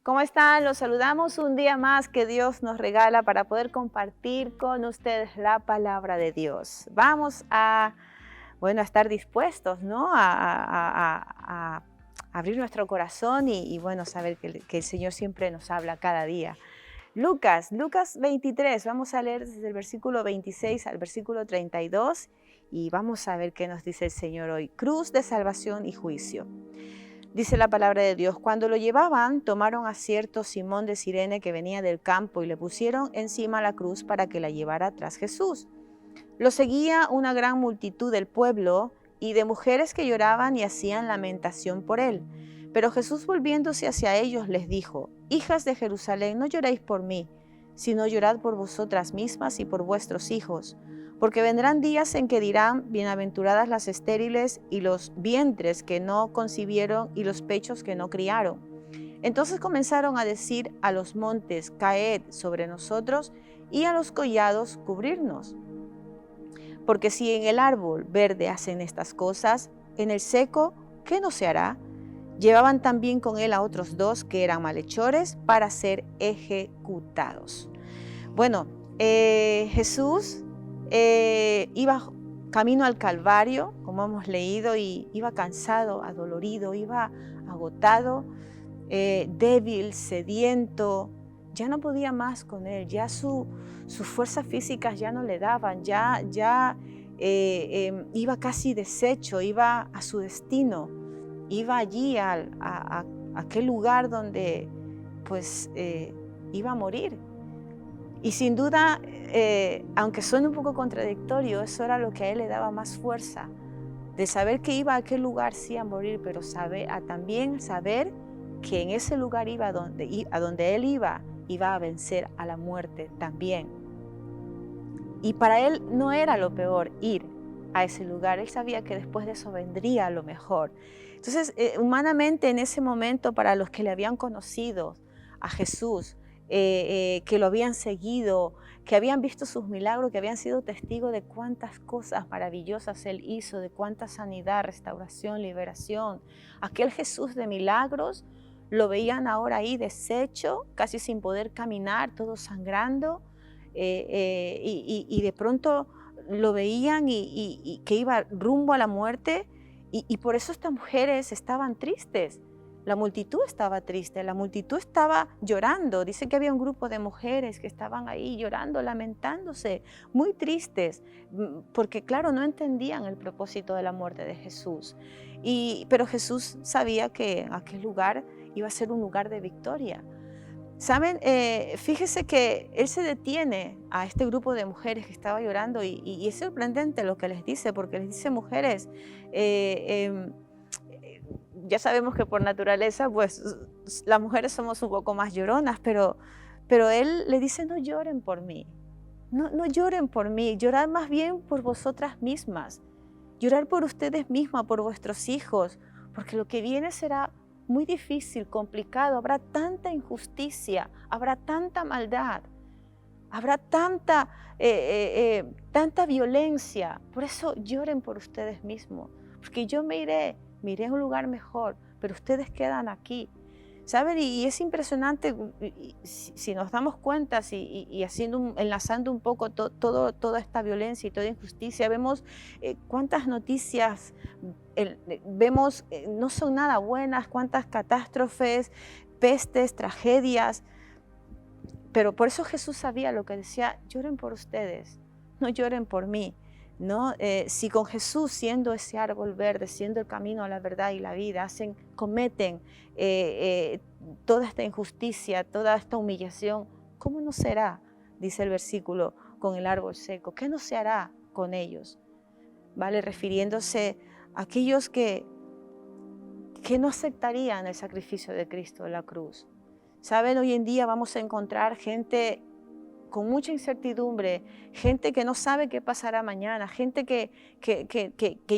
¿Cómo están? Los saludamos un día más que Dios nos regala para poder compartir con ustedes la palabra de Dios. Vamos a estar dispuestos, ¿no? A abrir nuestro corazón y saber que el Señor siempre nos habla cada día. Lucas 23, vamos a leer desde el versículo 26 al versículo 32 y vamos a ver qué nos dice el Señor hoy. Cruz de salvación y juicio. Dice la palabra de Dios, cuando lo llevaban, tomaron a cierto Simón de Cirene que venía del campo y le pusieron encima la cruz para que la llevara tras Jesús. Lo seguía una gran multitud del pueblo y de mujeres que lloraban y hacían lamentación por él. Pero Jesús, volviéndose hacia ellos, les dijo, hijas de Jerusalén, no lloréis por mí, sino llorad por vosotras mismas y por vuestros hijos. Porque vendrán días en que dirán, bienaventuradas las estériles y los vientres que no concibieron y los pechos que no criaron. Entonces comenzaron a decir a los montes, caed sobre nosotros, y a los collados, cubrirnos. Porque si en el árbol verde hacen estas cosas, en el seco, ¿qué no se hará? Llevaban también con él a otros dos que eran malhechores para ser ejecutados. Bueno, Jesús iba camino al Calvario, como hemos leído, y iba cansado, adolorido, iba agotado, débil, sediento, ya no podía más con él, ya sus fuerzas físicas ya no le daban, iba casi deshecho, iba a su destino, iba allí a aquel lugar donde pues iba a morir. Y sin duda, aunque suene un poco contradictorio, eso era lo que a él le daba más fuerza, de saber que iba a aquel lugar sí a morir, pero también saber que en ese lugar a donde él iba a vencer a la muerte también. Y para él no era lo peor ir a ese lugar, él sabía que después de eso vendría lo mejor. Entonces, humanamente en ese momento, para los que le habían conocido a Jesús, que lo habían seguido, que habían visto sus milagros, que habían sido testigos de cuántas cosas maravillosas él hizo, de cuánta sanidad, restauración, liberación. Aquel Jesús de milagros lo veían ahora ahí deshecho, casi sin poder caminar, todo sangrando, y de pronto lo veían y que iba rumbo a la muerte, y por eso estas mujeres estaban tristes. La multitud estaba triste, la multitud estaba llorando. Dice que había un grupo de mujeres que estaban ahí llorando, lamentándose, muy tristes, porque claro, no entendían el propósito de la muerte de Jesús. Pero Jesús sabía que aquel lugar iba a ser un lugar de victoria. ¿Saben? Fíjese que él se detiene a este grupo de mujeres que estaba llorando y es sorprendente lo que les dice, porque les dice, mujeres, ya sabemos que por naturaleza, pues las mujeres somos un poco más lloronas, pero él le dice, no lloren por mí, no lloren por mí, llorad más bien por vosotras mismas, llorar por ustedes mismas, por vuestros hijos, porque lo que viene será muy difícil, complicado, habrá tanta injusticia, habrá tanta maldad, habrá tanta violencia. Por eso lloren por ustedes mismos, porque yo me iré a un lugar mejor, pero ustedes quedan aquí. ¿Saben? Y es impresionante, si nos damos cuenta enlazando un poco toda esta violencia y toda injusticia, vemos cuántas noticias vemos no son nada buenas, cuántas catástrofes, pestes, tragedias. Pero por eso Jesús sabía lo que decía, lloren por ustedes, no lloren por mí. ¿No? Si con Jesús, siendo ese árbol verde, siendo el camino a la verdad y la vida, cometen toda esta injusticia, toda esta humillación, ¿cómo no será, dice el versículo, con el árbol seco? ¿Qué no se hará con ellos? ¿Vale? Refiriéndose a aquellos que no aceptarían el sacrificio de Cristo en la cruz. ¿Saben? Hoy en día vamos a encontrar gente con mucha incertidumbre, gente que no sabe qué pasará mañana, gente que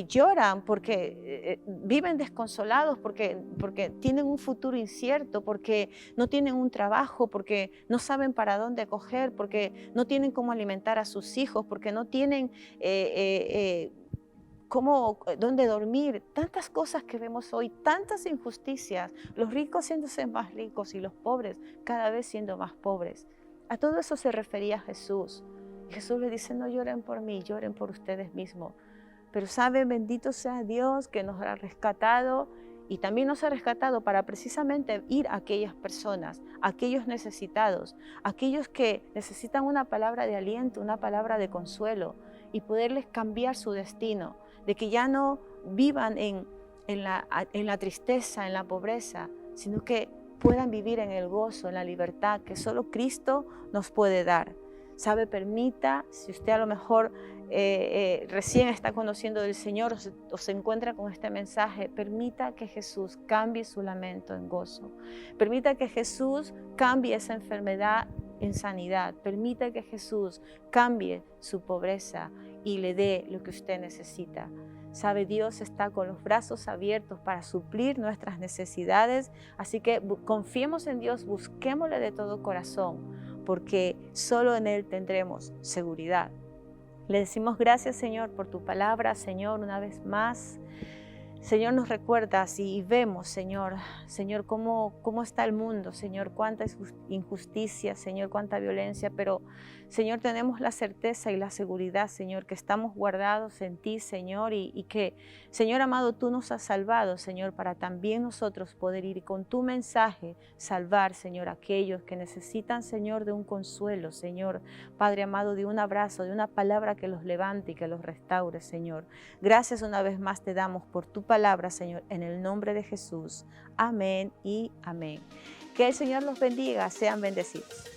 lloran porque viven desconsolados, porque tienen un futuro incierto, porque no tienen un trabajo, porque no saben para dónde coger, porque no tienen cómo alimentar a sus hijos, porque no tienen dónde dormir, tantas cosas que vemos hoy, tantas injusticias, los ricos siéndose más ricos y los pobres cada vez siendo más pobres. A todo eso se refería Jesús. Y Jesús le dice, no lloren por mí, lloren por ustedes mismos. Pero saben, bendito sea Dios que nos ha rescatado y también nos ha rescatado para precisamente ir a aquellas personas, a aquellos necesitados, aquellos que necesitan una palabra de aliento, una palabra de consuelo y poderles cambiar su destino, de que ya no vivan en la tristeza, en la pobreza, sino que puedan vivir en el gozo, en la libertad que solo Cristo nos puede dar. Sabe, permita, si usted a lo mejor recién está conociendo del Señor o se encuentra con este mensaje, permita que Jesús cambie su lamento en gozo. Permita que Jesús cambie esa enfermedad en sanidad. Permita que Jesús cambie su pobreza y le dé lo que usted necesita. Sabe, Dios está con los brazos abiertos para suplir nuestras necesidades, así que confiemos en Dios, busquémosle de todo corazón, porque solo en Él tendremos seguridad. Le decimos gracias, Señor, por tu palabra, Señor, una vez más. Señor, nos recuerdas y vemos, Señor, cómo está el mundo, Señor, cuánta injusticia, Señor, cuánta violencia, pero, Señor, tenemos la certeza y la seguridad, Señor, que estamos guardados en ti, Señor, y que, Señor amado, tú nos has salvado, Señor, para también nosotros poder ir y con tu mensaje salvar, Señor, a aquellos que necesitan, Señor, de un consuelo, Señor, Padre amado, de un abrazo, de una palabra que los levante y que los restaure, Señor. Gracias una vez más te damos por tu palabra, Señor, en el nombre de Jesús. Amén y amén. Que el Señor los bendiga, sean bendecidos.